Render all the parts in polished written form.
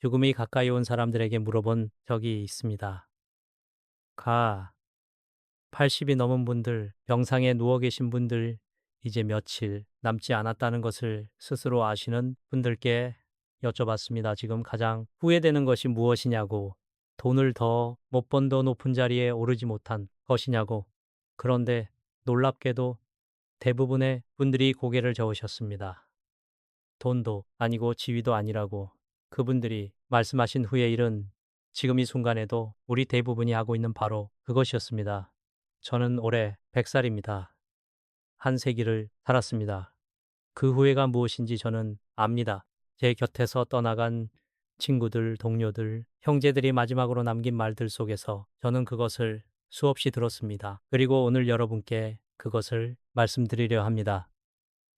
죽음이 가까이 온 사람들에게 물어본 적이 있습니다. 80이 넘은 분들, 병상에 누워 계신 분들, 이제 며칠 남지 않았다는 것을 스스로 아시는 분들께 여쭤봤습니다. 지금 가장 후회되는 것이 무엇이냐고, 돈을 더 못 번 더 높은 자리에 오르지 못한 것이냐고. 그런데 놀랍게도 대부분의 분들이 고개를 저으셨습니다. 돈도 아니고 지위도 아니라고. 그분들이 말씀하신 후의 일은 지금 이 순간에도 우리 대부분이 하고 있는 바로 그것이었습니다. 저는 올해 100살입니다. 한 세기를 살았습니다. 그 후회가 무엇인지 저는 압니다. 제 곁에서 떠나간 친구들, 동료들, 형제들이 마지막으로 남긴 말들 속에서 저는 그것을 수없이 들었습니다. 그리고 오늘 여러분께 그것을 말씀드리려 합니다.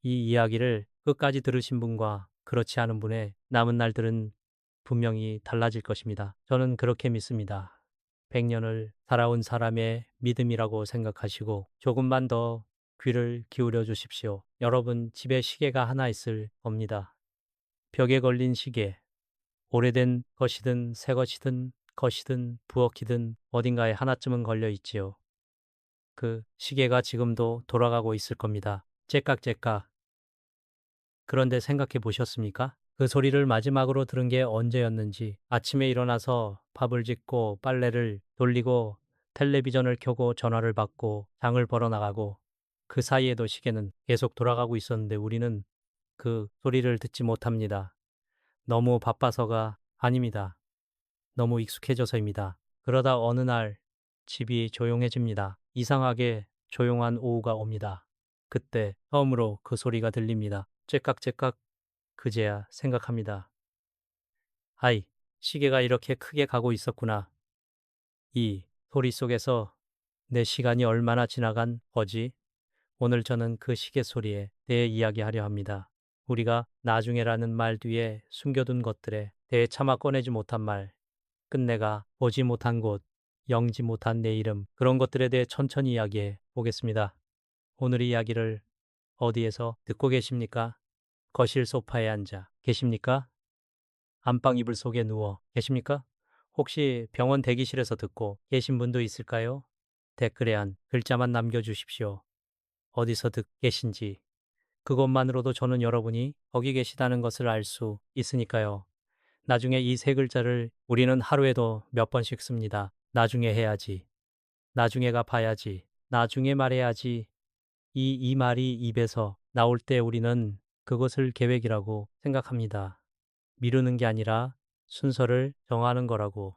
이 이야기를 끝까지 들으신 분과 그렇지 않은 분의 남은 날들은 분명히 달라질 것입니다. 저는 그렇게 믿습니다. 100년을 살아온 사람의 믿음이라고 생각하시고 조금만 더 귀를 기울여 주십시오. 여러분 집에 시계가 하나 있을 겁니다. 벽에 걸린 시계. 오래된 것이든 새 것이든 것이든 부엌이든 어딘가에 하나쯤은 걸려 있지요. 그 시계가 지금도 돌아가고 있을 겁니다. 째깍째깍. 그런데 생각해 보셨습니까? 그 소리를 마지막으로 들은 게 언제였는지. 아침에 일어나서 밥을 짓고 빨래를 돌리고 텔레비전을 켜고 전화를 받고 장을 벌어 나가고 그 사이에도 시계는 계속 돌아가고 있었는데 우리는 그 소리를 듣지 못합니다. 너무 바빠서가 아닙니다. 너무 익숙해져서입니다. 그러다 어느 날 집이 조용해집니다. 이상하게 조용한 오후가 옵니다. 그때 처음으로 그 소리가 들립니다. 째깍째깍. 그제야 생각합니다. 아이, 시계가 이렇게 크게 가고 있었구나. 이 소리 속에서 내 시간이 얼마나 지나간 거지? 오늘 저는 그 시계 소리에 대해 이야기하려 합니다. 우리가 나중에라는 말 뒤에 숨겨둔 것들에 대해 차마 꺼내지 못한 말, 끝내가 보지 못한 곳, 영지 못한 내 이름, 그런 것들에 대해 천천히 이야기해 보겠습니다. 오늘 이 이야기를 어디에서 듣고 계십니까? 거실 소파에 앉아 계십니까? 안방 이불 속에 누워 계십니까? 혹시 병원 대기실에서 듣고 계신 분도 있을까요? 댓글에 한 글자만 남겨주십시오. 어디서 듣고 계신지. 그것만으로도 저는 여러분이 거기 계시다는 것을 알 수 있으니까요. 나중에 이 세 글자를 우리는 하루에도 몇 번씩 씁니다. 나중에 해야지. 나중에가 봐야지. 나중에 말해야지. 이 말이 입에서 나올 때 우리는 그것을 계획이라고 생각합니다. 미루는 게 아니라 순서를 정하는 거라고.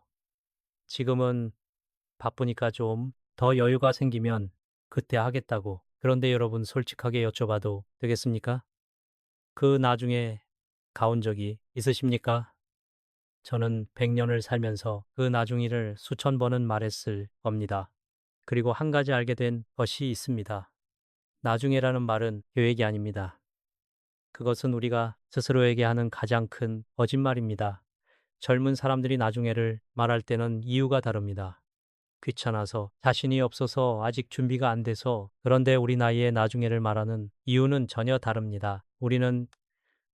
지금은 바쁘니까 좀 더 여유가 생기면 그때 하겠다고. 그런데 여러분 솔직하게 여쭤봐도 되겠습니까? 그 나중에 가온 적이 있으십니까? 저는 100년을 살면서 그 나중이를 수천 번은 말했을 겁니다. 그리고 한 가지 알게 된 것이 있습니다. 나중에라는 말은 계획이 아닙니다. 그것은 우리가 스스로에게 하는 가장 큰 거짓말입니다. 젊은 사람들이 나중에를 말할 때는 이유가 다릅니다. 귀찮아서, 자신이 없어서, 아직 준비가 안 돼서. 그런데 우리 나이에 나중에를 말하는 이유는 전혀 다릅니다. 우리는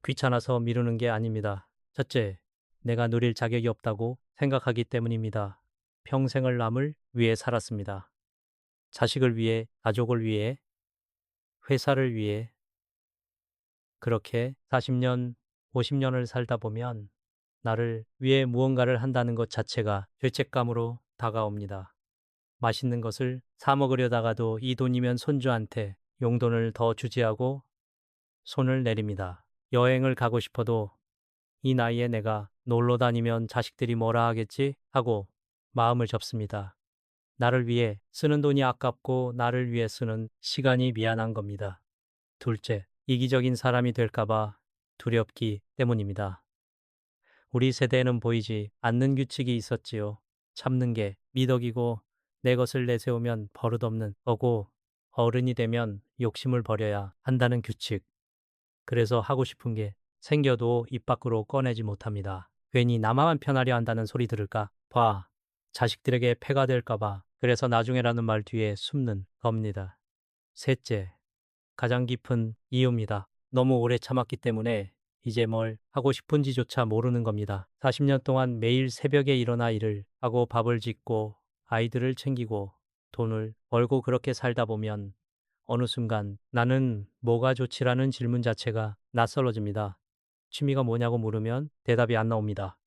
귀찮아서 미루는 게 아닙니다. 첫째, 내가 누릴 자격이 없다고 생각하기 때문입니다. 평생을 남을 위해 살았습니다. 자식을 위해, 가족을 위해, 회사를 위해. 그렇게 40년, 50년을 살다 보면 나를 위해 무언가를 한다는 것 자체가 죄책감으로 다가옵니다. 맛있는 것을 사 먹으려다가도 이 돈이면 손주한테 용돈을 더 주지 하고 손을 내립니다. 여행을 가고 싶어도 이 나이에 내가 놀러 다니면 자식들이 뭐라 하겠지 하고 마음을 접습니다. 나를 위해 쓰는 돈이 아깝고 나를 위해 쓰는 시간이 미안한 겁니다. 둘째, 이기적인 사람이 될까봐 두렵기 때문입니다. 우리 세대에는 보이지 않는 규칙이 있었지요. 참는 게 미덕이고 내 것을 내세우면 버릇없는 거고 어른이 되면 욕심을 버려야 한다는 규칙. 그래서 하고 싶은 게 생겨도 입 밖으로 꺼내지 못합니다. 괜히 나만 편하려 한다는 소리 들을까 봐. 자식들에게 폐가 될까 봐. 그래서 나중에라는 말 뒤에 숨는 겁니다. 셋째, 가장 깊은 이유입니다. 너무 오래 참았기 때문에 이제 뭘 하고 싶은지조차 모르는 겁니다. 40년 동안 매일 새벽에 일어나 일을 하고 밥을 짓고 아이들을 챙기고 돈을 벌고 그렇게 살다 보면 어느 순간 나는 뭐가 좋지라는 질문 자체가 낯설어집니다. 취미가 뭐냐고 물으면 대답이 안 나옵니다.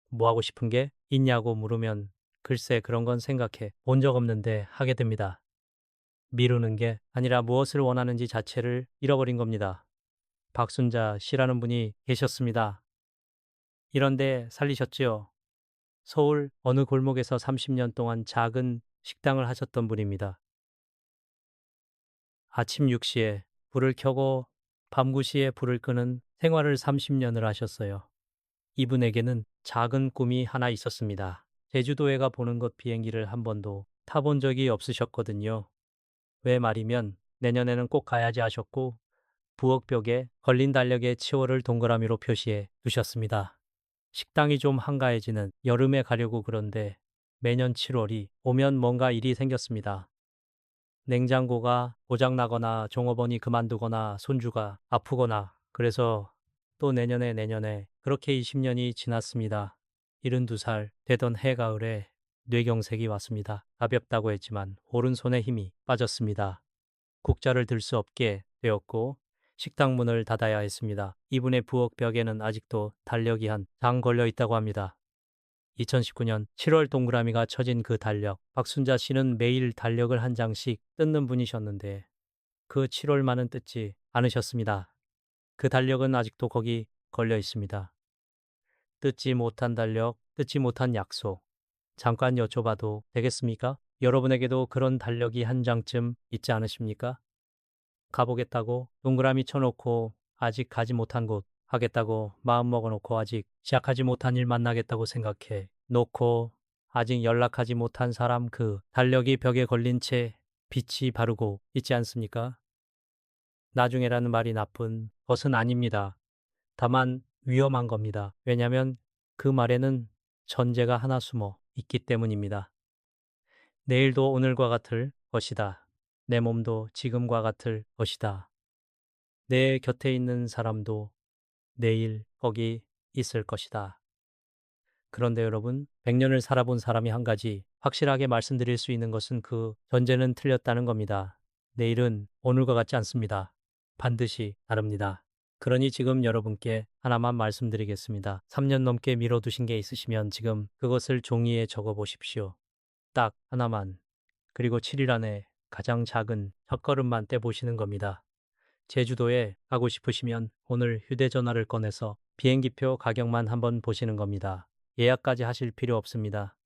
뭐 하고 싶은 게 있냐고 물으면 글쎄 그런 건 생각해 본 적 없는데 하게 됩니다. 미루는 게 아니라 무엇을 원하는지 자체를 잃어버린 겁니다. 박순자 씨라는 분이 계셨습니다. 이런데 살리셨지요. 서울 어느 골목에서 30년 동안 작은 식당을 하셨던 분입니다. 아침 6시에 불을 켜고 밤 9시에 불을 끄는 생활을 30년을 하셨어요. 이분에게는 작은 꿈이 하나 있었습니다. 제주도에 가 보는 것 비행기를 한 번도 타본 적이 없으셨거든요. 왜 말이면 내년에는 꼭 가야지 하셨고 부엌벽에 걸린 달력에 치월을 동그라미로 표시해 두셨습니다. 식당이 좀 한가해지는 여름에 가려고 그런데 매년 7월이 오면 뭔가 일이 생겼습니다. 냉장고가 고장나거나 종업원이 그만두거나 손주가 아프거나 그래서 또 내년에 그렇게 20년이 지났습니다. 72살 되던 해가을에 뇌경색이 왔습니다. 가볍다고 했지만 오른손에 힘이 빠졌습니다. 국자를 들 수 없게 되었고 식당 문을 닫아야 했습니다. 이분의 부엌 벽에는 아직도 달력이 한 장 걸려 있다고 합니다. 2019년 7월 동그라미가 쳐진 그 달력. 박순자 씨는 매일 달력을 한 장씩 뜯는 분이셨는데 그 7월만은 뜯지 않으셨습니다. 그 달력은 아직도 거기 걸려 있습니다. 뜯지 못한 달력, 뜯지 못한 약속. 잠깐 여쭤봐도 되겠습니까? 여러분에게도 그런 달력이 한 장쯤 있지 않으십니까? 가보겠다고 동그라미 쳐놓고 아직 가지 못한 곳 하겠다고 마음 먹어놓고 아직 시작하지 못한 일 만나겠다고 생각해 놓고 아직 연락하지 못한 사람 그 달력이 벽에 걸린 채 빛이 바르고 있지 않습니까? 나중에라는 말이 나쁜 것은 아닙니다. 다만 위험한 겁니다. 왜냐하면 그 말에는 전제가 하나 숨어 있기 때문입니다. 내일도 오늘과 같을 것이다. 내 몸도 지금과 같을 것이다. 내 곁에 있는 사람도 내일 거기 있을 것이다. 그런데 여러분, 100년을 살아본 사람이 한 가지 확실하게 말씀드릴 수 있는 것은 그 전제는 틀렸다는 겁니다. 내일은 오늘과 같지 않습니다. 반드시 다릅니다. 그러니 지금 여러분께 하나만 말씀드리겠습니다. 3년 넘게 미뤄두신 게 있으시면 지금 그것을 종이에 적어 보십시오. 딱 하나만. 그리고 7일 안에 가장 작은 첫걸음만 떼보시는 겁니다. 제주도에 가고 싶으시면 오늘 휴대전화를 꺼내서 비행기표 가격만 한번 보시는 겁니다. 예약까지 하실 필요 없습니다.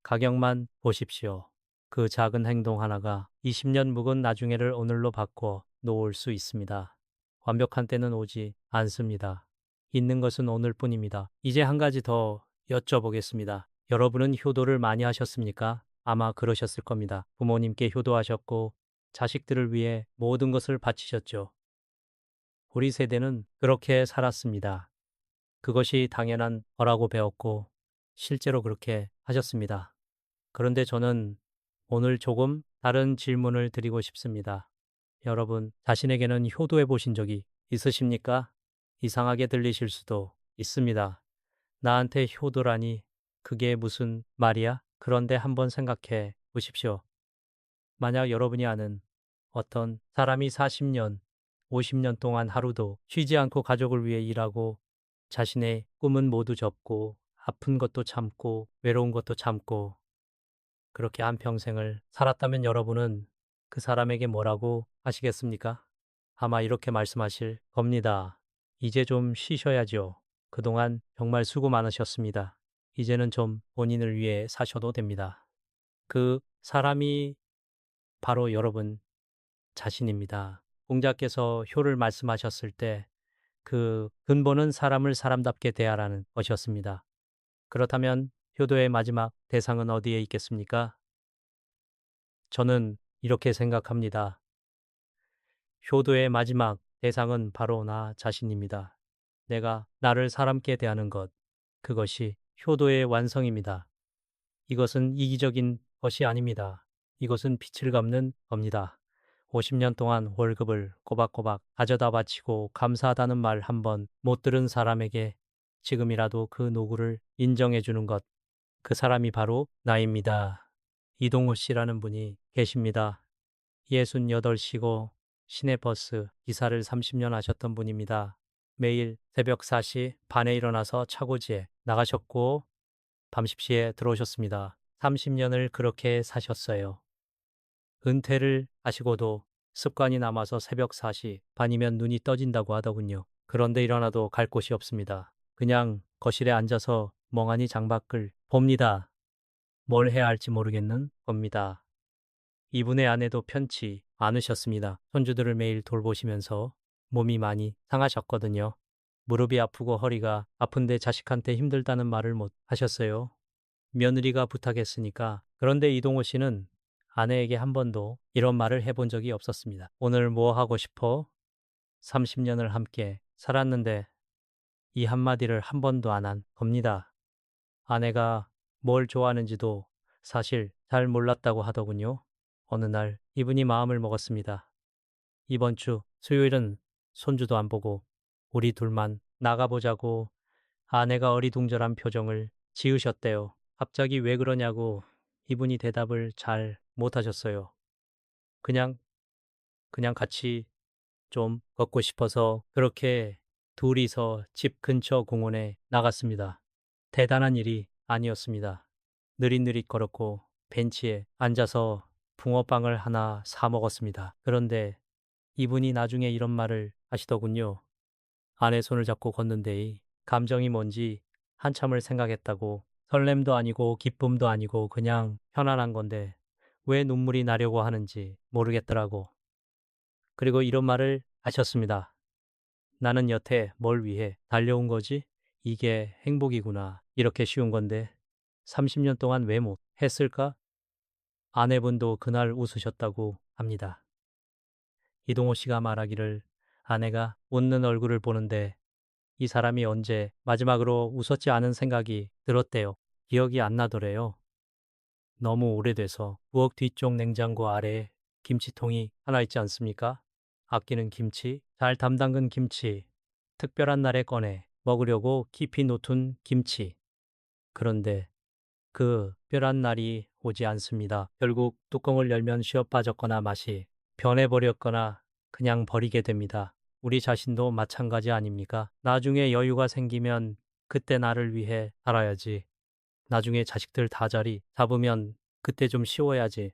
가격만 보십시오. 그 작은 행동 하나가 20년 묵은 나중에를 오늘로 바꿔 놓을 수 있습니다. 완벽한 때는 오지 않습니다. 있는 것은 오늘뿐입니다. 이제 한 가지 더 여쭤보겠습니다. 여러분은 효도를 많이 하셨습니까? 아마 그러셨을 겁니다. 부모님께 효도하셨고 자식들을 위해 모든 것을 바치셨죠. 우리 세대는 그렇게 살았습니다. 그것이 당연한 거라고 배웠고 실제로 그렇게 하셨습니다. 그런데 저는 오늘 조금 다른 질문을 드리고 싶습니다. 여러분, 자신에게는 효도해 보신 적이 있으십니까? 이상하게 들리실 수도 있습니다. 나한테 효도라니 그게 무슨 말이야? 그런데 한번 생각해 보십시오. 만약 여러분이 아는 어떤 사람이 40년, 50년 동안 하루도 쉬지 않고 가족을 위해 일하고 자신의 꿈은 모두 접고 아픈 것도 참고 외로운 것도 참고 그렇게 한평생을 살았다면 여러분은 그 사람에게 뭐라고 하시겠습니까? 아마 이렇게 말씀하실 겁니다. 이제 좀 쉬셔야죠. 그동안 정말 수고 많으셨습니다. 이제는 좀 본인을 위해 사셔도 됩니다. 그 사람이 바로 여러분 자신입니다. 공자께서 효를 말씀하셨을 때 그 근본은 사람을 사람답게 대하라는 것이었습니다. 그렇다면 효도의 마지막 대상은 어디에 있겠습니까? 저는 이렇게 생각합니다. 효도의 마지막 대상은 바로 나 자신입니다. 내가 나를 사람께 대하는 것, 그것이 효도의 완성입니다. 이것은 이기적인 것이 아닙니다. 이것은 빛을 갚는 겁니다. 50년 동안 월급을 꼬박꼬박 가져다 바치고 감사하다는 말 한 번 못 들은 사람에게 지금이라도 그 노고를 인정해 주는 것. 그 사람이 바로 나입니다. 이동호 씨라는 분이 계십니다. 68시고 시내버스 기사를 30년 하셨던 분입니다. 매일 새벽 4시 반에 일어나서 차고지에 나가셨고 밤 10시에 들어오셨습니다. 30년을 그렇게 사셨어요. 은퇴를 하시고도 습관이 남아서 새벽 4시 반이면 눈이 떠진다고 하더군요. 그런데 일어나도 갈 곳이 없습니다. 그냥 거실에 앉아서 멍하니 창밖을 봅니다. 뭘 해야 할지 모르겠는 겁니다. 이분의 아내도 편치 않으셨습니다. 손주들을 매일 돌보시면서 몸이 많이 상하셨거든요. 무릎이 아프고 허리가 아픈데 자식한테 힘들다는 말을 못 하셨어요. 며느리가 부탁했으니까. 그런데 이동호 씨는 아내에게 한 번도 이런 말을 해본 적이 없었습니다. 오늘 뭐 하고 싶어? 30년을 함께 살았는데 이 한마디를 한 번도 안 한 겁니다. 아내가 뭘 좋아하는지도 사실 잘 몰랐다고 하더군요. 어느 날 이분이 마음을 먹었습니다. 이번 주 수요일은 손주도 안 보고 우리 둘만 나가보자고. 아내가 어리둥절한 표정을 지으셨대요. 갑자기 왜 그러냐고 이분이 대답을 잘 못하셨어요. 그냥, 그냥 같이 좀 걷고 싶어서 그렇게 둘이서 집 근처 공원에 나갔습니다. 대단한 일이 아니었습니다. 느릿느릿 걸었고 벤치에 앉아서 붕어빵을 하나 사 먹었습니다. 그런데 이분이 나중에 이런 말을 하시더군요. 아내 손을 잡고 걷는데 이 감정이 뭔지 한참을 생각했다고. 설렘도 아니고 기쁨도 아니고 그냥 편안한 건데 왜 눈물이 나려고 하는지 모르겠더라고. 그리고 이런 말을 하셨습니다. 나는 여태 뭘 위해 달려온 거지? 이게 행복이구나. 이렇게 쉬운 건데 30년 동안 왜 못 했을까? 아내분도 그날 웃으셨다고 합니다. 이동호 씨가 말하기를 아내가 웃는 얼굴을 보는데 이 사람이 언제 마지막으로 웃었지 않은 생각이 들었대요. 기억이 안 나더래요. 너무 오래돼서 부엌 뒤쪽 냉장고 아래에 김치통이 하나 있지 않습니까? 아끼는 김치, 잘 담담근 김치, 특별한 날에 꺼내 먹으려고 깊이 놓둔 김치. 그런데 그 특별한 날이 오지 않습니다. 결국 뚜껑을 열면 쉬어 빠졌거나 맛이 변해버렸거나 그냥 버리게 됩니다. 우리 자신도 마찬가지 아닙니까? 나중에 여유가 생기면 그때 나를 위해 살아야지. 나중에 자식들 다 자리 잡으면 그때 좀 쉬어야지.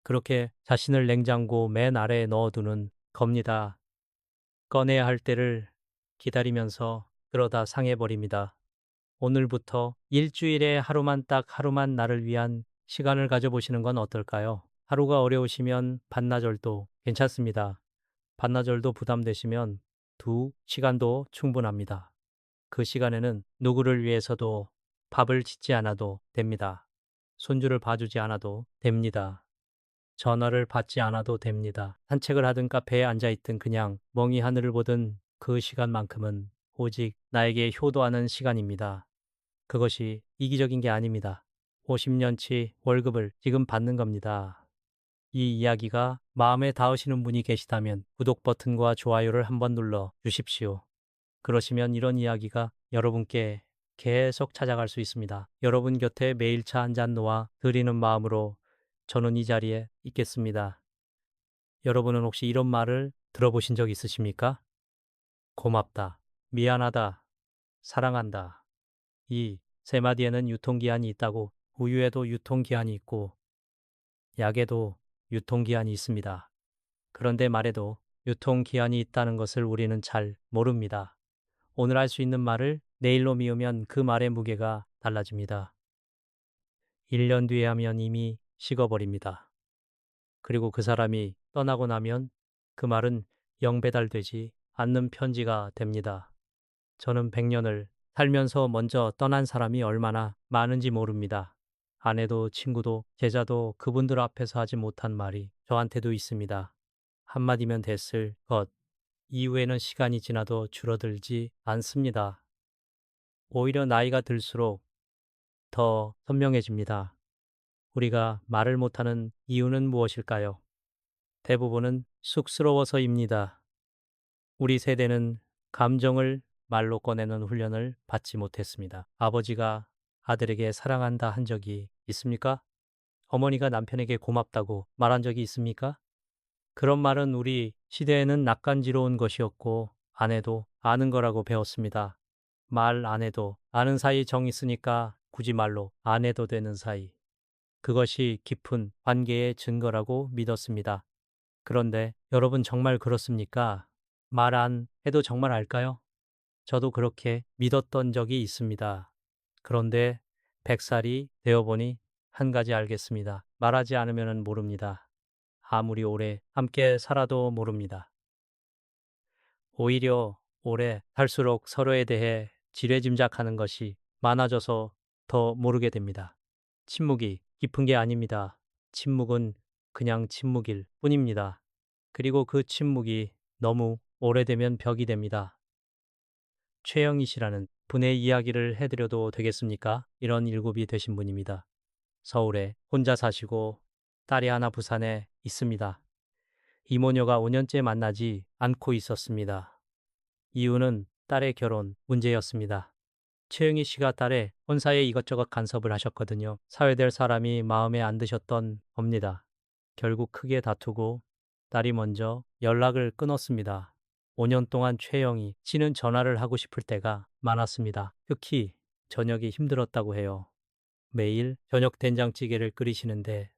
그렇게 자신을 냉장고 맨 아래에 넣어두는 겁니다. 꺼내야 할 때를 기다리면서 그러다 상해버립니다. 오늘부터 일주일에 하루만 딱 하루만 나를 위한 시간을 가져보시는 건 어떨까요? 하루가 어려우시면 반나절도 괜찮습니다. 반나절도 부담되시면 2시간도 충분합니다. 그 시간에는 누구를 위해서도 밥을 짓지 않아도 됩니다. 손주를 봐주지 않아도 됩니다. 전화를 받지 않아도 됩니다. 산책을 하든 카페에 앉아있든 그냥 멍이 하늘을 보든 그 시간만큼은 오직 나에게 효도하는 시간입니다. 그것이 이기적인 게 아닙니다. 50년치 월급을 지금 받는 겁니다. 이 이야기가 마음에 닿으시는 분이 계시다면 구독 버튼과 좋아요를 한번 눌러 주십시오. 그러시면 이런 이야기가 여러분께 계속 찾아갈 수 있습니다. 여러분 곁에 매일 차 한 잔 놓아 드리는 마음으로 저는 이 자리에 있겠습니다. 여러분은 혹시 이런 말을 들어보신 적 있으십니까? 고맙다, 미안하다, 사랑한다. 이 세 마디에는 유통기한이 있다고. 우유에도 유통기한이 있고 약에도 유통기한이 있습니다. 그런데 말에도 유통기한이 있다는 것을 우리는 잘 모릅니다. 오늘 할 수 있는 말을 내일로 미우면 그 말의 무게가 달라집니다. 1년 뒤에 하면 이미 식어버립니다. 그리고 그 사람이 떠나고 나면 그 말은 영 배달되지 않는 편지가 됩니다. 저는 100년을 살면서 먼저 떠난 사람이 얼마나 많은지 모릅니다. 아내도 친구도 제자도 그분들 앞에서 하지 못한 말이 저한테도 있습니다. 한마디면 됐을 것. 이후에는 시간이 지나도 줄어들지 않습니다. 오히려 나이가 들수록 더 선명해집니다. 우리가 말을 못하는 이유는 무엇일까요? 대부분은 쑥스러워서입니다. 우리 세대는 감정을 말로 꺼내는 훈련을 받지 못했습니다. 아버지가 아들에게 사랑한다 한 적이 있습니까? 어머니가 남편에게 고맙다고 말한 적이 있습니까? 그런 말은 우리 시대에는 낯간지러운 것이었고 안 해도 아는 거라고 배웠습니다. 말 안 해도 아는 사이 정 있으니까 굳이 말로 안 해도 되는 사이. 그것이 깊은 관계의 증거라고 믿었습니다. 그런데 여러분 정말 그렇습니까? 말 안 해도 정말 알까요? 저도 그렇게 믿었던 적이 있습니다. 그런데 100살이 되어보니 한 가지 알겠습니다. 말하지 않으면 모릅니다. 아무리 오래 함께 살아도 모릅니다. 오히려 오래 살수록 서로에 대해 지레짐작하는 것이 많아져서 더 모르게 됩니다. 침묵이 깊은 게 아닙니다. 침묵은 그냥 침묵일 뿐입니다. 그리고 그 침묵이 너무 오래되면 벽이 됩니다. 최영희 씨라는 분의 이야기를 해드려도 되겠습니까? 이런 일곱이 되신 분입니다. 서울에 혼자 사시고 딸이 하나 부산에 있습니다. 이모녀가 5년째 만나지 않고 있었습니다. 이유는 딸의 결혼 문제였습니다. 최영희 씨가 딸의 혼사에 이것저것 간섭을 하셨거든요. 사회될 사람이 마음에 안 드셨던 겁니다. 결국 크게 다투고 딸이 먼저 연락을 끊었습니다. 5년 동안 최영희 씨는 전화를 하고 싶을 때가 많았습니다. 특히 저녁이 힘들었다고 해요. 매일 저녁 된장찌개를 끓이시는데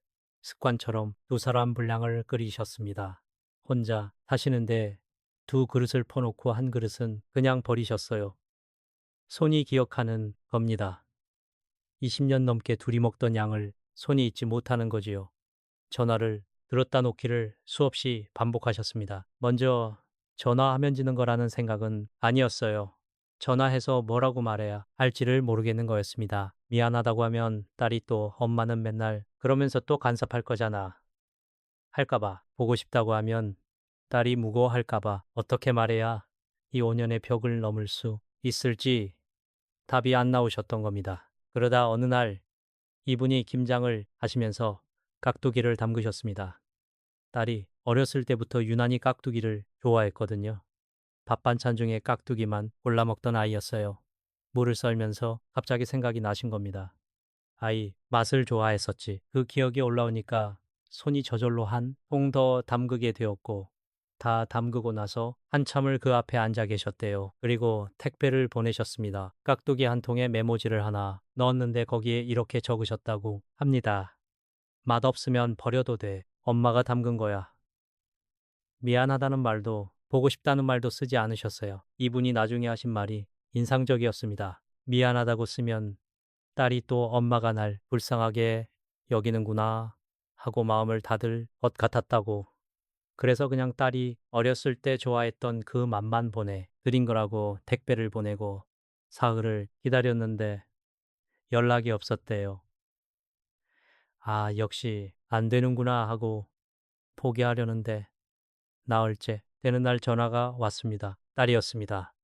습관처럼 두 사람 분량을 끓이셨습니다. 혼자 사시는데 두 그릇을 퍼놓고 한 그릇은 그냥 버리셨어요. 손이 기억하는 겁니다. 20년 넘게 둘이 먹던 양을 손이 잊지 못하는 거지요. 전화를 들었다 놓기를 수없이 반복하셨습니다. 먼저 전화하면 지는 거라는 생각은 아니었어요. 전화해서 뭐라고 말해야 할지를 모르겠는 거였습니다. 미안하다고 하면 딸이 또 엄마는 맨날 그러면서 또 간섭할 거잖아. 할까봐. 보고 싶다고 하면 딸이 무거워할까봐 어떻게 말해야 이 5년의 벽을 넘을 수 있을지 답이 안 나오셨던 겁니다. 그러다 어느 날 이분이 김장을 하시면서 깍두기를 담그셨습니다. 딸이 어렸을 때부터 유난히 깍두기를 좋아했거든요. 밥 반찬 중에 깍두기만 골라 먹던 아이였어요. 물을 썰면서 갑자기 생각이 나신 겁니다. 아이, 맛을 좋아했었지. 그 기억이 올라오니까 손이 저절로 한 통 더 담그게 되었고, 다 담그고 나서 한참을 그 앞에 앉아 계셨대요. 그리고 택배를 보내셨습니다. 깍두기 한 통에 메모지를 하나 넣었는데 거기에 이렇게 적으셨다고 합니다. 맛없으면 버려도 돼. 엄마가 담근 거야. 미안하다는 말도 보고 싶다는 말도 쓰지 않으셨어요. 이분이 나중에 하신 말이 인상적이었습니다. 미안하다고 쓰면 딸이 또 엄마가 날 불쌍하게 여기는구나 하고 마음을 닫을 것 같았다고. 그래서 그냥 딸이 어렸을 때 좋아했던 그 맛만 보내 드린 거라고 택배를 보내고 사흘을 기다렸는데 연락이 없었대요. 아, 역시 안 되는구나 하고 포기하려는데 나흘째 되는 날 전화가 왔습니다. 딸이었습니다.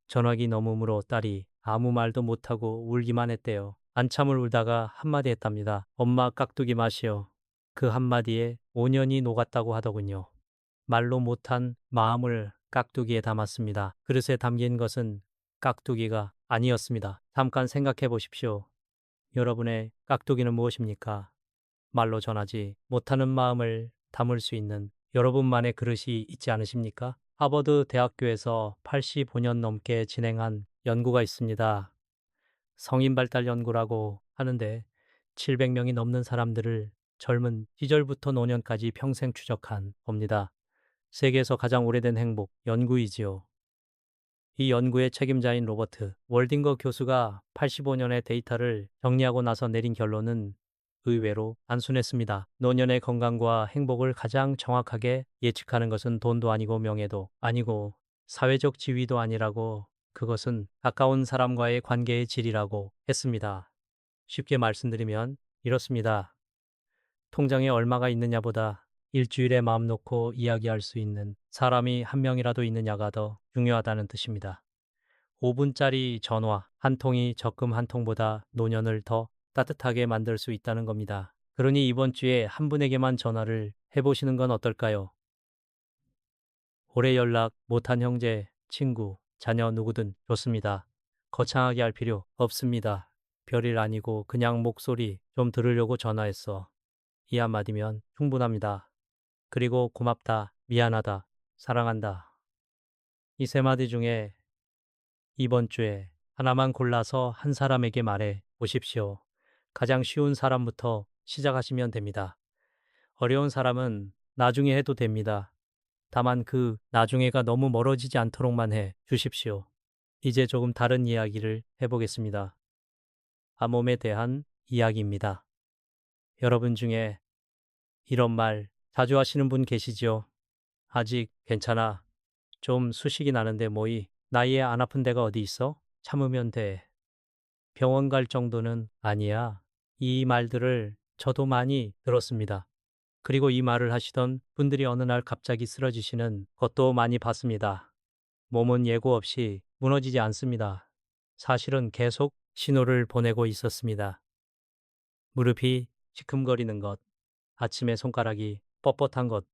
전화기 너무 물어 딸이 아무 말도 못하고 울기만 했대요. 한참을 울다가 한마디 했답니다. 엄마 깍두기 맛이요. 그 한마디에 5년이 녹았다고 하더군요. 말로 못한 마음을 깍두기에 담았습니다. 그릇에 담긴 것은 깍두기가 아니었습니다. 잠깐 생각해 보십시오. 여러분의 깍두기는 무엇입니까? 말로 전하지 못하는 마음을 담을 수 있는 여러분만의 그릇이 있지 않으십니까? 하버드 대학교에서 85년 넘게 진행한 연구가 있습니다. 성인 발달 연구라고 하는데 700명이 넘는 사람들을 젊은 시절부터 노년까지 평생 추적한 겁니다. 세계에서 가장 오래된 행복 연구이지요. 이 연구의 책임자인 로버트 월딩거 교수가 85년의 데이터를 정리하고 나서 내린 결론은 의외로 단순했습니다. 노년의 건강과 행복을 가장 정확하게 예측하는 것은 돈도 아니고 명예도 아니고 사회적 지위도 아니라고, 그것은 가까운 사람과의 관계의 질이라고 했습니다. 쉽게 말씀드리면 이렇습니다. 통장에 얼마가 있느냐보다 일주일에 마음 놓고 이야기할 수 있는 사람이 한 명이라도 있느냐가 더 중요하다는 뜻입니다. 5분짜리 전화 한 통이 적금 한 통보다 노년을 더 따뜻하게 만들 수 있다는 겁니다. 그러니 이번 주에 한 분에게만 전화를 해보시는 건 어떨까요? 오래 연락 못한 형제, 친구, 자녀 누구든 좋습니다. 거창하게 할 필요 없습니다. 별일 아니고 그냥 목소리 좀 들으려고 전화했어. 이 한마디면 충분합니다. 그리고 고맙다, 미안하다, 사랑한다. 이 세 마디 중에 이번 주에 하나만 골라서 한 사람에게 말해 보십시오. 가장 쉬운 사람부터 시작하시면 됩니다. 어려운 사람은 나중에 해도 됩니다. 다만 그 나중에가 너무 멀어지지 않도록만 해 주십시오. 이제 조금 다른 이야기를 해보겠습니다. 암몸에 대한 이야기입니다. 여러분 중에 이런 말 자주 하시는 분 계시죠? 아직 괜찮아. 좀 수식이 나는데 뭐이 나이에 안 아픈 데가 어디 있어? 참으면 돼. 병원 갈 정도는 아니야. 이 말들을 저도 많이 들었습니다. 그리고 이 말을 하시던 분들이 어느 날 갑자기 쓰러지시는 것도 많이 봤습니다. 몸은 예고 없이 무너지지 않습니다. 사실은 계속 신호를 보내고 있었습니다. 무릎이 시큼거리는 것, 아침에 손가락이 뻣뻣한 것,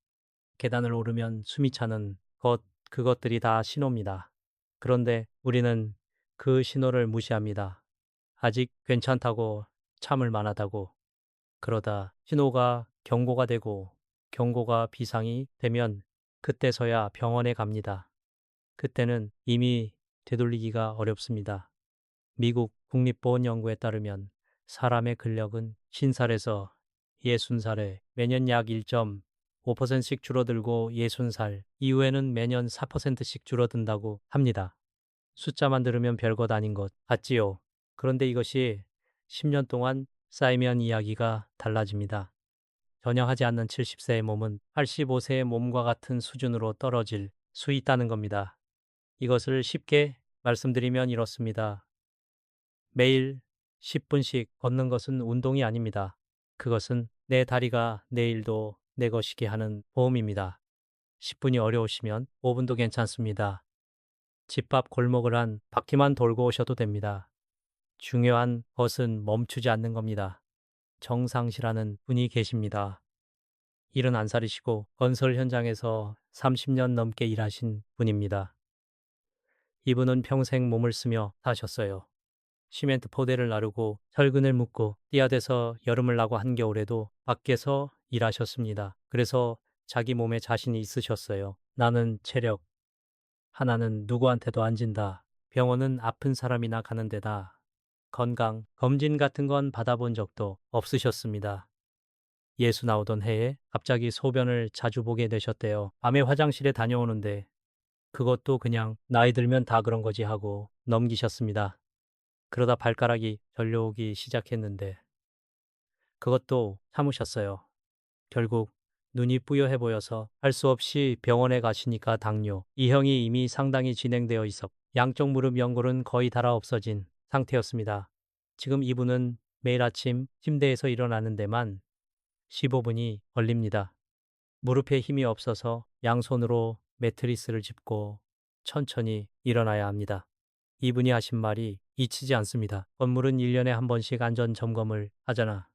계단을 오르면 숨이 차는 것, 그것들이 다 신호입니다. 그런데 우리는 그 신호를 무시합니다. 아직 괜찮다고, 참을 만하다고. 그러다 신호가 경고가 되고 경고가 비상이 되면 그때서야 병원에 갑니다. 그때는 이미 되돌리기가 어렵습니다. 미국 국립보건연구에 따르면 사람의 근력은 50살에서 60살에 매년 약 1.5%씩 줄어들고 60살 이후에는 매년 4%씩 줄어든다고 합니다. 숫자만 들으면 별것 아닌 것 같지요. 그런데 이것이 10년 동안 쌓이면 이야기가 달라집니다. 전혀하지 않는 70세의 몸은 85세의 몸과 같은 수준으로 떨어질 수 있다는 겁니다. 이것을 쉽게 말씀드리면 이렇습니다. 매일 10분씩 걷는 것은 운동이 아닙니다. 그것은 내 다리가 내일도 내 것이게 하는 보험입니다. 10분이 어려우시면 5분도 괜찮습니다. 집 앞 골목을 한 바퀴만 돌고 오셔도 됩니다. 중요한 것은 멈추지 않는 겁니다. 정상시라는 분이 계십니다. 일은 안 살이시고 건설 현장에서 30년 넘게 일하신 분입니다. 이분은 평생 몸을 쓰며 사셨어요. 시멘트 포대를 나르고 철근을 묶고 띠아대서 여름을 나고 한겨울에도 밖에서 일하셨습니다. 그래서 자기 몸에 자신이 있으셨어요. 나는 체력 하나는 누구한테도 안 진다. 병원은 아픈 사람이나 가는 데다. 건강 검진 같은 건 받아본 적도 없으셨습니다. 예수 나오던 해에 갑자기 소변을 자주 보게 되셨대요. 밤에 화장실에 다녀오는데 그것도 그냥 나이 들면 다 그런 거지 하고 넘기셨습니다. 그러다 발가락이 절려오기 시작했는데 그것도 참으셨어요. 결국 눈이 뿌여해 보여서 할 수 없이 병원에 가시니까 당뇨, 이형이 이미 상당히 진행되어 있었고 양쪽 무릎 연골은 거의 닳아 없어진 상태였습니다. 지금 이분은 매일 아침 침대에서 일어나는 데만 15분이 걸립니다. 무릎에 힘이 없어서 양손으로 매트리스를 짚고 천천히 일어나야 합니다. 이분이 하신 말이 잊히지 않습니다. 건물은 1년에 한 번씩 안전 점검을 하잖아.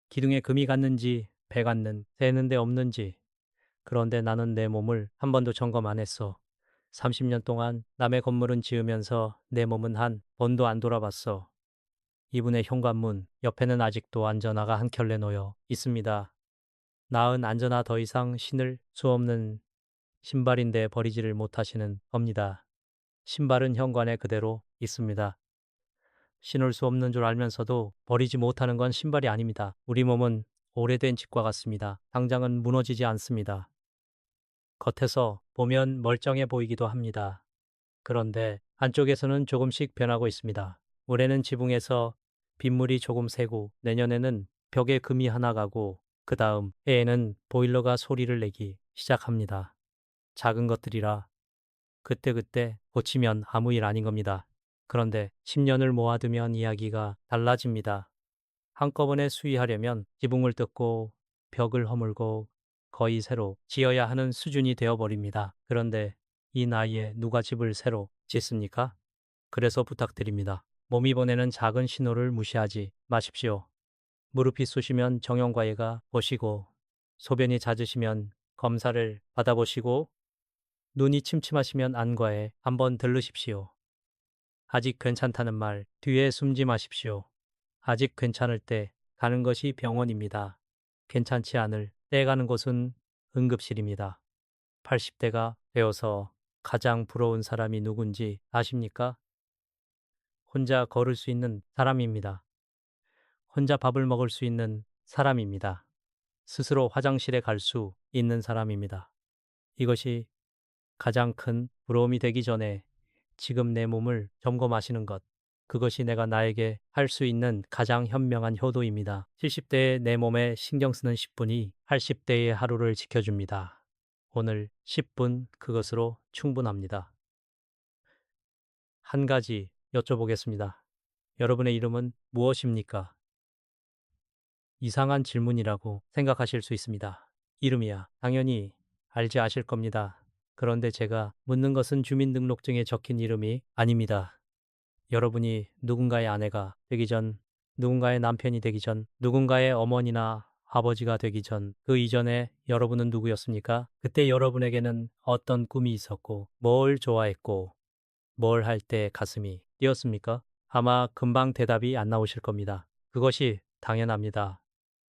기둥에 금이 갔는지 배 갔는 새는데 없는지. 그런데 나는 내 몸을 한 번도 점검 안 했어. 30년 동안 남의 건물은 지으면서 내 몸은 한 번도 안 돌아봤어. 이분의 현관문 옆에는 아직도 안전화가 한 켤레 놓여 있습니다. 나은 안전화 더 이상 신을 수 없는 신발인데 버리지를 못하시는 겁니다. 신발은 현관에 그대로 있습니다. 신을 수 없는 줄 알면서도 버리지 못하는 건 신발이 아닙니다. 우리 몸은 오래된 집과 같습니다. 당장은 무너지지 않습니다. 겉에서 보면 멀쩡해 보이기도 합니다. 그런데 안쪽에서는 조금씩 변하고 있습니다. 올해는 지붕에서 빗물이 조금 새고 내년에는 벽에 금이 하나 가고 그 다음 해에는 보일러가 소리를 내기 시작합니다. 작은 것들이라 그때그때 고치면 아무 일 아닌 겁니다. 그런데 10년을 모아두면 이야기가 달라집니다. 한꺼번에 수리하려면 지붕을 뜯고 벽을 허물고 거의 새로 지어야 하는 수준이 되어버립니다. 그런데 이 나이에 누가 집을 새로 짓습니까? 그래서 부탁드립니다. 몸이 보내는 작은 신호를 무시하지 마십시오. 무릎이 쑤시면 정형과외가 보시고, 소변이 잦으시면 검사를 받아보시고, 눈이 침침하시면 안과에 한번 들르십시오. 아직 괜찮다는 말 뒤에 숨지 마십시오. 아직 괜찮을 때 가는 것이 병원입니다. 괜찮지 않을 때 가는 곳은 응급실입니다. 80대가 되어서 가장 부러운 사람이 누군지 아십니까? 혼자 걸을 수 있는 사람입니다. 혼자 밥을 먹을 수 있는 사람입니다. 스스로 화장실에 갈 수 있는 사람입니다. 이것이 가장 큰 부러움이 되기 전에 지금 내 몸을 점검하시는 것. 그것이 내가 나에게 할 수 있는 가장 현명한 효도입니다. 70대의 내 몸에 신경 쓰는 10분이 80대의 하루를 지켜줍니다. 오늘 10분 그것으로 충분합니다. 한 가지 여쭤보겠습니다. 여러분의 이름은 무엇입니까? 이상한 질문이라고 생각하실 수 있습니다. 이름이야. 당연히 알지 아실 겁니다. 그런데 제가 묻는 것은 주민등록증에 적힌 이름이 아닙니다. 여러분이 누군가의 아내가 되기 전, 누군가의 남편이 되기 전, 누군가의 어머니나 아버지가 되기 전, 그 이전에 여러분은 누구였습니까? 그때 여러분에게는 어떤 꿈이 있었고, 뭘 좋아했고, 뭘 할 때 가슴이 뛰었습니까? 아마 금방 대답이 안 나오실 겁니다. 그것이 당연합니다.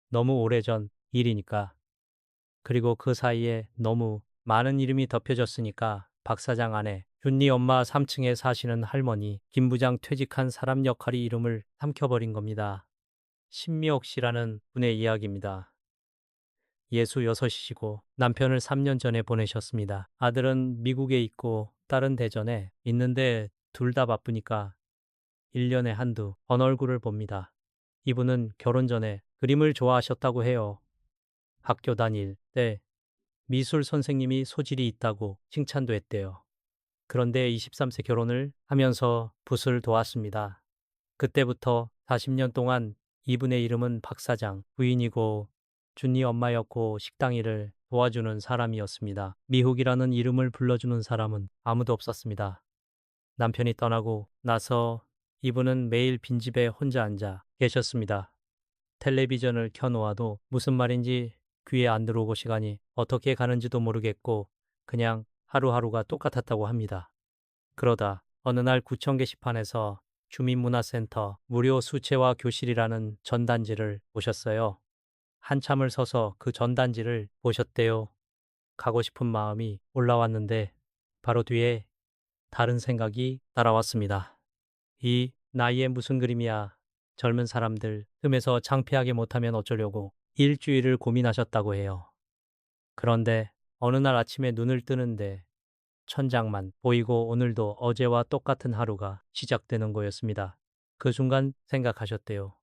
너무 오래전 일이니까. 그리고 그 사이에 너무 많은 이름이 덮여졌으니까 박 사장 아내, 준니 엄마 3층에 사시는 할머니, 김 부장 퇴직한 사람 역할이 이름을 삼켜버린 겁니다. 신미옥 씨라는 분의 이야기입니다. 66이시고 남편을 3년 전에 보내셨습니다. 아들은 미국에 있고 딸은 대전에 있는데 둘 다 바쁘니까 1년에 한두 번 얼굴을 봅니다. 이분은 결혼 전에 그림을 좋아하셨다고 해요. 학교 다닐 때 미술 선생님이 소질이 있다고 칭찬도 했대요. 그런데 23세 결혼을 하면서 붓을 도왔습니다. 그때부터 40년 동안 이분의 이름은 박 사장, 부인이고 준이 엄마였고 식당 일을 도와주는 사람이었습니다. 미국이라는 이름을 불러주는 사람은 아무도 없었습니다. 남편이 떠나고 나서 이분은 매일 빈집에 혼자 앉아 계셨습니다. 텔레비전을 켜놓아도 무슨 말인지 귀에 안 들어오고 시간이 어떻게 가는지도 모르겠고 그냥 하루하루가 똑같았다고 합니다. 그러다 어느 날 구청 게시판에서 주민문화센터 무료 수채화 교실이라는 전단지를 보셨어요. 한참을 서서 그 전단지를 보셨대요. 가고 싶은 마음이 올라왔는데 바로 뒤에 다른 생각이 따라왔습니다. 이 나이에 무슨 그림이야. 젊은 사람들 틈에서 창피하게 못하면 어쩌려고 일주일을 고민하셨다고 해요. 그런데 어느 날 아침에 눈을 뜨는데 천장만 보이고 오늘도 어제와 똑같은 하루가 시작되는 거였습니다. 그 순간 생각하셨대요.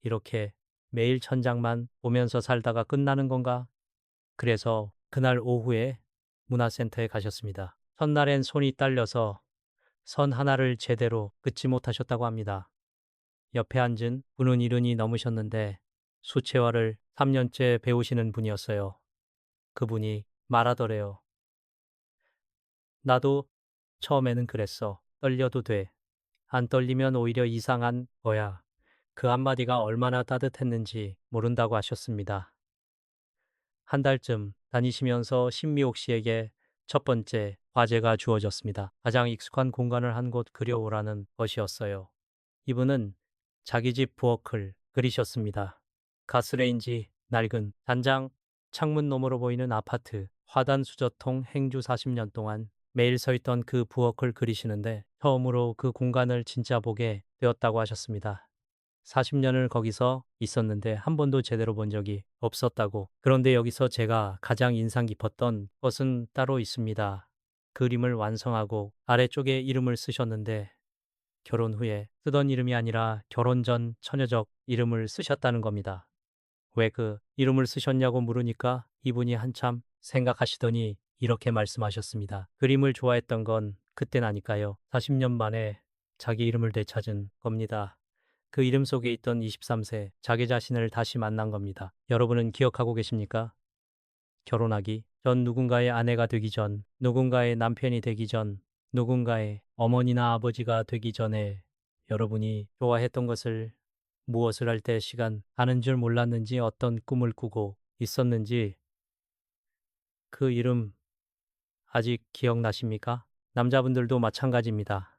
이렇게 매일 천장만 보면서 살다가 끝나는 건가? 그래서 그날 오후에 문화센터에 가셨습니다. 첫날엔 손이 딸려서 선 하나를 제대로 긋지 못하셨다고 합니다. 옆에 앉은 분은 70이 넘으셨는데 수채화를 3년째 배우시는 분이었어요. 그분이 말하더래요. 나도 처음에는 그랬어. 떨려도 돼. 안 떨리면 오히려 이상한 거야. 그 한마디가 얼마나 따뜻했는지 모른다고 하셨습니다. 한 달쯤 다니시면서 신미옥 씨에게 첫 번째 과제가 주어졌습니다. 가장 익숙한 공간을 한 곳 그려오라는 것이었어요. 이분은 자기 집 부엌을 그리셨습니다. 가스레인지, 낡은 단장, 창문 너머로 보이는 아파트, 화단 수저통 행주 40년 동안 매일 서 있던 그 부엌을 그리시는데 처음으로 그 공간을 진짜 보게 되었다고 하셨습니다. 40년을 거기서 있었는데 한 번도 제대로 본 적이 없었다고. 그런데 여기서 제가 가장 인상 깊었던 것은 따로 있습니다. 그림을 완성하고 아래쪽에 이름을 쓰셨는데 결혼 후에 쓰던 이름이 아니라 결혼 전 처녀적 이름을 쓰셨다는 겁니다. 왜 그 이름을 쓰셨냐고 물으니까 이분이 한참 생각하시더니 이렇게 말씀하셨습니다. 그림을 좋아했던 건 그때나니까요. 40년 만에 자기 이름을 되찾은 겁니다. 그 이름 속에 있던 23세 자기 자신을 다시 만난 겁니다. 여러분은 기억하고 계십니까? 결혼하기 전 누군가의 아내가 되기 전, 누군가의 남편이 되기 전, 누군가의 어머니나 아버지가 되기 전에 여러분이 좋아했던 것을 무엇을 할 때 시간 가는 줄 몰랐는지 어떤 꿈을 꾸고 있었는지 그 이름 아직 기억나십니까? 남자분들도 마찬가지입니다.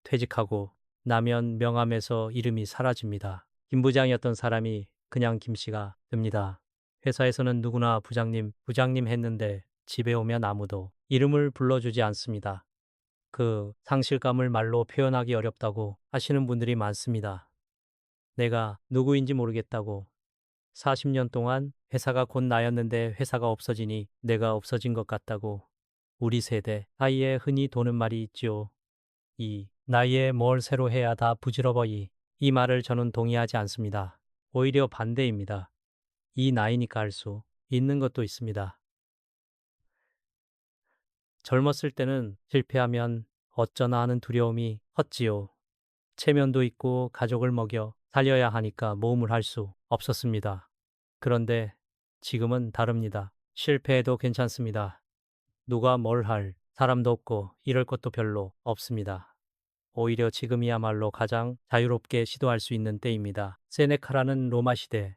퇴직하고 나면 명함에서 이름이 사라집니다. 김 부장이었던 사람이 그냥 김 씨가 됩니다. 회사에서는 누구나 부장님, 부장님 했는데 집에 오면 아무도 이름을 불러주지 않습니다. 그 상실감을 말로 표현하기 어렵다고 하시는 분들이 많습니다. 내가 누구인지 모르겠다고 40년 동안 회사가 곧 나였는데 회사가 없어지니 내가 없어진 것 같다고 우리 세대 사이에 흔히 도는 말이 있지요. 이 나이에 뭘 새로 해야 다 부질어버이. 이 말을 저는 동의하지 않습니다. 오히려 반대입니다. 이 나이니까 할 수 있는 것도 있습니다. 젊었을 때는 실패하면 어쩌나 하는 두려움이 컸지요. 체면도 있고 가족을 먹여 살려야 하니까 모험을 할 수 없었습니다. 그런데 지금은 다릅니다. 실패해도 괜찮습니다. 누가 뭘 할 사람도 없고 이럴 것도 별로 없습니다. 오히려 지금이야말로 가장 자유롭게 시도할 수 있는 때입니다. 세네카라는 로마 시대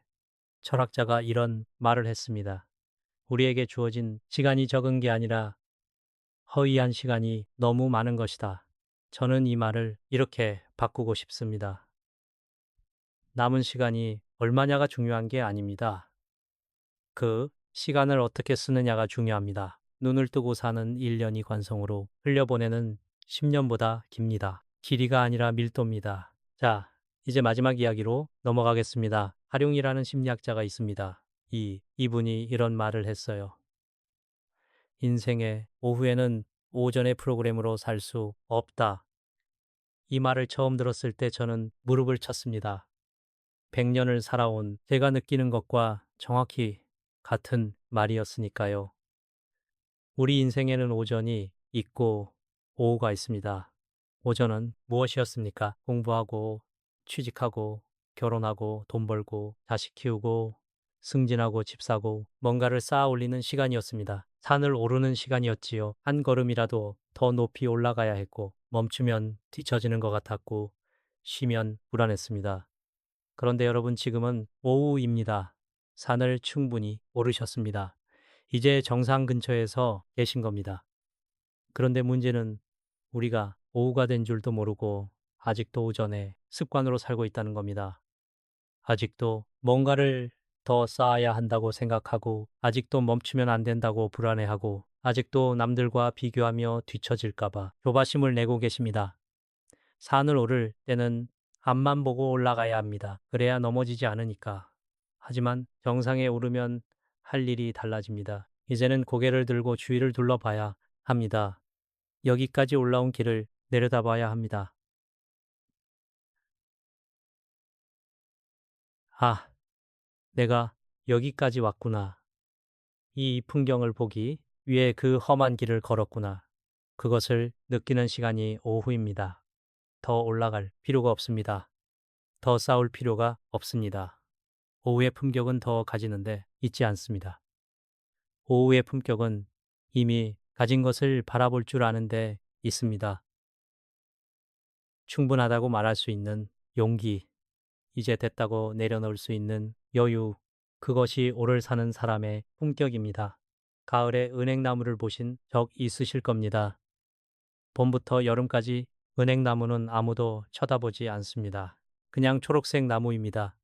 철학자가 이런 말을 했습니다. 우리에게 주어진 시간이 적은 게 아니라 허위한 시간이 너무 많은 것이다. 저는 이 말을 이렇게 바꾸고 싶습니다. 남은 시간이 얼마냐가 중요한 게 아닙니다. 그 시간을 어떻게 쓰느냐가 중요합니다. 눈을 뜨고 사는 1년이 관성으로 흘려보내는 10년보다 깁니다. 길이가 아니라 밀도입니다. 자, 이제 마지막 이야기로 넘어가겠습니다. 하룡이라는 심리학자가 있습니다. 이분이 이런 말을 했어요. 인생의 오후에는 오전의 프로그램으로 살 수 없다. 이 말을 처음 들었을 때 저는 무릎을 쳤습니다. 100년을 살아온 제가 느끼는 것과 정확히 같은 말이었으니까요. 우리 인생에는 오전이 있고 오후가 있습니다. 오전은 무엇이었습니까? 공부하고 취직하고 결혼하고 돈 벌고 자식 키우고 승진하고 집 사고 뭔가를 쌓아 올리는 시간이었습니다. 산을 오르는 시간이었지요. 한 걸음이라도 더 높이 올라가야 했고 멈추면 뒤처지는 것 같았고 쉬면 불안했습니다. 그런데 여러분 지금은 오후입니다. 산을 충분히 오르셨습니다. 이제 정상 근처에서 계신 겁니다. 그런데 문제는 우리가 오후가 된 줄도 모르고 아직도 오전에 습관으로 살고 있다는 겁니다. 아직도 뭔가를 더 쌓아야 한다고 생각하고 아직도 멈추면 안 된다고 불안해하고 아직도 남들과 비교하며 뒤처질까봐 조바심을 내고 계십니다. 산을 오를 때는 앞만 보고 올라가야 합니다. 그래야 넘어지지 않으니까. 하지만 정상에 오르면 할 일이 달라집니다. 이제는 고개를 들고 주위를 둘러봐야 합니다. 여기까지 올라온 길을 내려다봐야 합니다. 아, 내가 여기까지 왔구나. 이 풍경을 보기 위해 그 험한 길을 걸었구나. 그것을 느끼는 시간이 오후입니다. 더 올라갈 필요가 없습니다. 더 싸울 필요가 없습니다. 오후의 품격은 더 가지는데 있지 않습니다. 오후의 품격은 이미 가진 것을 바라볼 줄 아는데 있습니다. 충분하다고 말할 수 있는 용기, 이제 됐다고 내려놓을 수 있는 여유, 그것이 오를 사는 사람의 품격입니다. 가을에 은행나무를 보신 적 있으실 겁니다. 봄부터 여름까지 은행나무는 아무도 쳐다보지 않습니다. 그냥 초록색 나무입니다.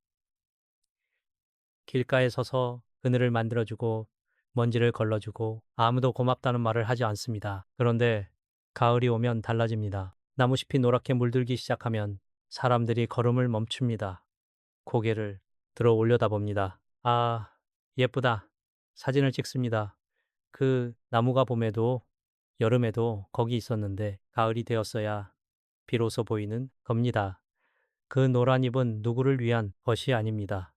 길가에 서서 그늘을 만들어주고 먼지를 걸러주고 아무도 고맙다는 말을 하지 않습니다. 그런데 가을이 오면 달라집니다. 나무잎이 노랗게 물들기 시작하면 사람들이 걸음을 멈춥니다. 고개를 들어 올려다봅니다. 아, 예쁘다. 사진을 찍습니다. 그 나무가 봄에도 여름에도 거기 있었는데 가을이 되었어야 비로소 보이는 겁니다. 그 노란 잎은 누구를 위한 것이 아닙니다.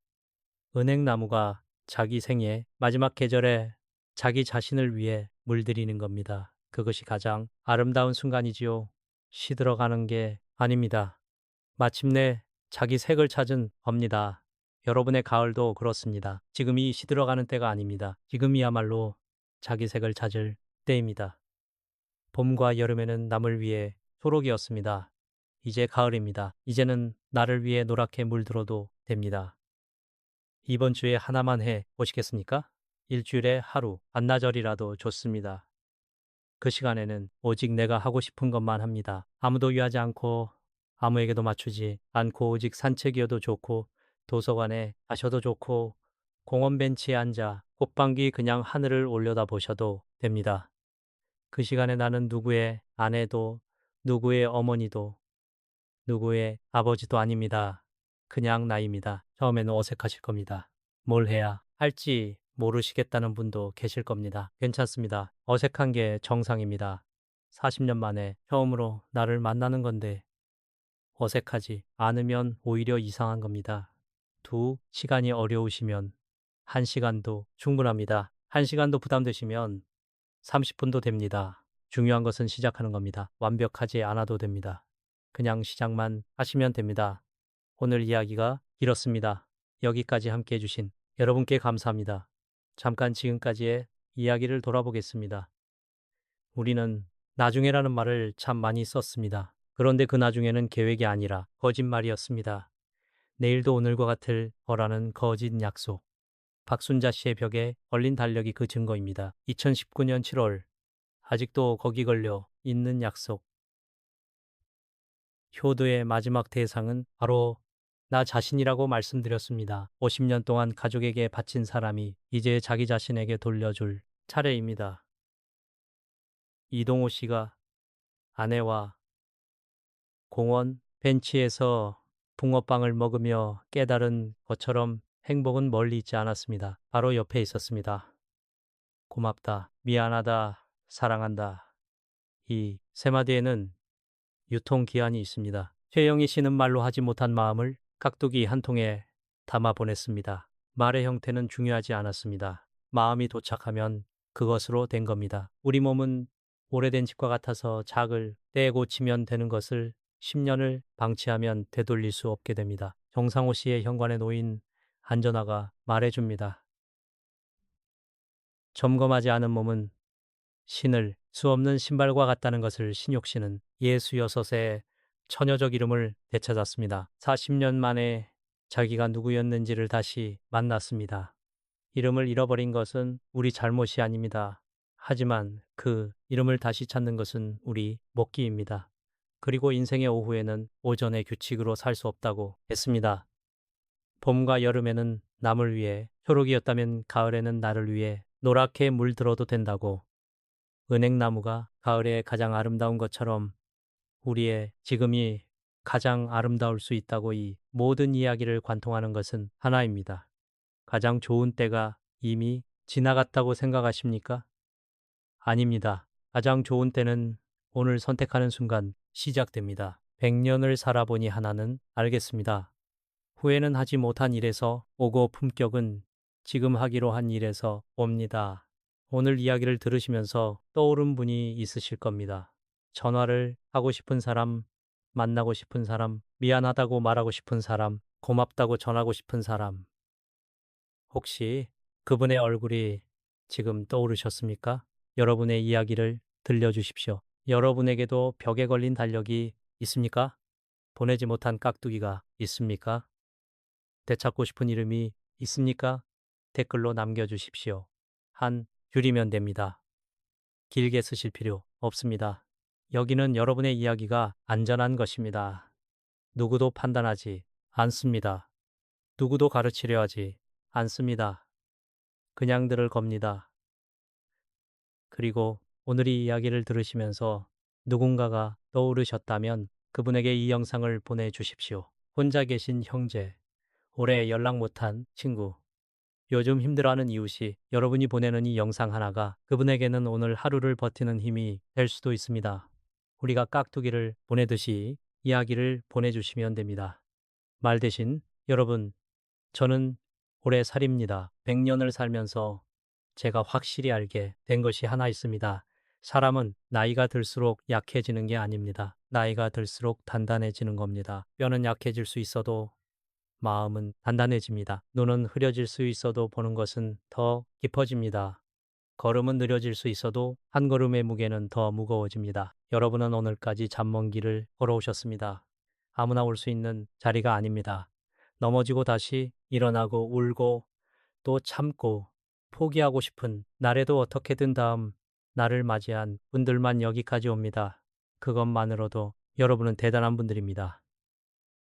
은행나무가 자기 생의 마지막 계절에 자기 자신을 위해 물들이는 겁니다. 그것이 가장 아름다운 순간이지요. 시들어가는 게 아닙니다. 마침내 자기 색을 찾은 겁니다. 여러분의 가을도 그렇습니다. 지금이 시들어가는 때가 아닙니다. 지금이야말로 자기 색을 찾을 때입니다. 봄과 여름에는 남을 위해 초록이었습니다. 이제 가을입니다. 이제는 나를 위해 노랗게 물들어도 됩니다. 이번 주에 하나만 해 보시겠습니까? 일주일에 하루, 반나절이라도 좋습니다. 그 시간에는 오직 내가 하고 싶은 것만 합니다. 아무도 위하지 않고 아무에게도 맞추지 않고 오직 산책이어도 좋고 도서관에 가셔도 좋고 공원 벤치에 앉아 꽃방귀 그냥 하늘을 올려다 보셔도 됩니다. 그 시간에 나는 누구의 아내도 누구의 어머니도 누구의 아버지도 아닙니다. 그냥 나입니다. 처음에는 어색하실 겁니다. 뭘 해야 할지 모르시겠다는 분도 계실 겁니다. 괜찮습니다. 어색한 게 정상입니다. 40년 만에 처음으로 나를 만나는 건데 어색하지 않으면 오히려 이상한 겁니다. 시간이 어려우시면 1시간도 충분합니다. 1시간도 부담되시면 30분도 됩니다. 중요한 것은 시작하는 겁니다. 완벽하지 않아도 됩니다. 그냥 시작만 하시면 됩니다. 오늘 이야기가 길었습니다. 여기까지 함께 해주신 여러분께 감사합니다. 잠깐 지금까지의 이야기를 돌아보겠습니다. 우리는 나중에라는 말을 참 많이 썼습니다. 그런데 그 나중에는 계획이 아니라 거짓말이었습니다. 내일도 오늘과 같을 거라는 거짓 약속. 박순자 씨의 벽에 걸린 달력이 그 증거입니다. 2019년 7월. 아직도 거기 걸려 있는 약속. 효도의 마지막 대상은 바로 나 자신이라고 말씀드렸습니다. 50년 동안 가족에게 바친 사람이 이제 자기 자신에게 돌려줄 차례입니다. 이동호 씨가 아내와 공원 벤치에서 붕어빵을 먹으며 깨달은 것처럼 행복은 멀리 있지 않았습니다. 바로 옆에 있었습니다. 고맙다, 미안하다, 사랑한다. 이 세 마디에는 유통기한이 있습니다. 최영희 씨는 말로 하지 못한 마음을 깍두기 한 통에 담아 보냈습니다. 말의 형태는 중요하지 않았습니다. 마음이 도착하면 그것으로 된 겁니다. 우리 몸은 오래된 집과 같아서 작을 때 고치면 되는 것을 10년을 방치하면 되돌릴 수 없게 됩니다. 정상호 씨의 현관에 놓인 안전화가 말해줍니다. 점검하지 않은 몸은 신을 수 없는 신발과 같다는 것을 신욕 씨는 66의 처녀적 이름을 되찾았습니다. 40년 만에 자기가 누구였는지를 다시 만났습니다. 이름을 잃어버린 것은 우리 잘못이 아닙니다. 하지만 그 이름을 다시 찾는 것은 우리 먹기입니다. 그리고 인생의 오후에는 오전의 규칙으로 살 수 없다고 했습니다. 봄과 여름에는 남을 위해 초록이었다면 가을에는 나를 위해 노랗게 물들어도 된다고. 은행나무가 가을에 가장 아름다운 것처럼 우리의 지금이 가장 아름다울 수 있다고 이 모든 이야기를 관통하는 것은 하나입니다. 가장 좋은 때가 이미 지나갔다고 생각하십니까? 아닙니다. 가장 좋은 때는 오늘 선택하는 순간 시작됩니다. 100년을 살아보니 하나는 알겠습니다. 후회는 하지 못한 일에서 오고 품격은 지금 하기로 한 일에서 옵니다. 오늘 이야기를 들으시면서 떠오른 분이 있으실 겁니다. 전화를 하고 싶은 사람, 만나고 싶은 사람, 미안하다고 말하고 싶은 사람, 고맙다고 전하고 싶은 사람. 혹시 그분의 얼굴이 지금 떠오르셨습니까? 여러분의 이야기를 들려주십시오. 여러분에게도 벽에 걸린 달력이 있습니까? 보내지 못한 깍두기가 있습니까? 되찾고 싶은 이름이 있습니까? 댓글로 남겨주십시오. 한 줄이면 됩니다. 길게 쓰실 필요 없습니다. 여기는 여러분의 이야기가 안전한 것입니다. 누구도 판단하지 않습니다. 누구도 가르치려 하지 않습니다. 그냥 들을 겁니다. 그리고 오늘 이 이야기를 들으시면서 누군가가 떠오르셨다면 그분에게 이 영상을 보내주십시오. 혼자 계신 형제, 오래 연락 못한 친구, 요즘 힘들어하는 이웃이 여러분이 보내는 이 영상 하나가 그분에게는 오늘 하루를 버티는 힘이 될 수도 있습니다. 우리가 깍두기를 보내듯이 이야기를 보내주시면 됩니다. 말 대신 여러분, 저는 오래 살입니다. 100년을 살면서 제가 확실히 알게 된 것이 하나 있습니다. 사람은 나이가 들수록 약해지는 게 아닙니다. 나이가 들수록 단단해지는 겁니다. 뼈는 약해질 수 있어도 마음은 단단해집니다. 눈은 흐려질 수 있어도 보는 것은 더 깊어집니다. 걸음은 느려질 수 있어도 한 걸음의 무게는 더 무거워집니다. 여러분은 오늘까지 잠먼 길을 걸어오셨습니다. 아무나 올 수 있는 자리가 아닙니다. 넘어지고 다시 일어나고 울고 또 참고 포기하고 싶은 날에도 어떻게든 다음 날을 맞이한 분들만 여기까지 옵니다. 그것만으로도 여러분은 대단한 분들입니다.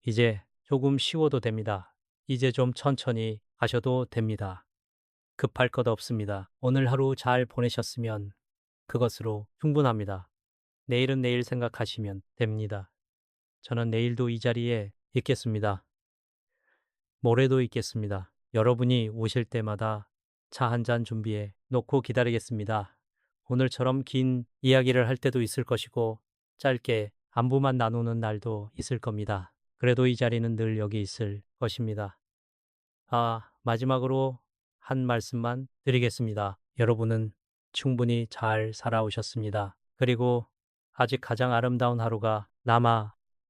이제 조금 쉬워도 됩니다. 이제 좀 천천히 가셔도 됩니다. 급할 것 없습니다. 오늘 하루 잘 보내셨으면 그것으로 충분합니다. 내일은 내일 생각하시면 됩니다. 저는 내일도 이 자리에 있겠습니다. 모레도 있겠습니다. 여러분이 오실 때마다 차 한 잔 준비해 놓고 기다리겠습니다. 오늘처럼 긴 이야기를 할 때도 있을 것이고 짧게 안부만 나누는 날도 있을 겁니다. 그래도 이 자리는 늘 여기 있을 것입니다. 마지막으로 한 말씀만 드리겠습니다. 여러분은 충분히 잘 살아오셨습니다. 그리고 아직 가장 아름다운 하루가 남아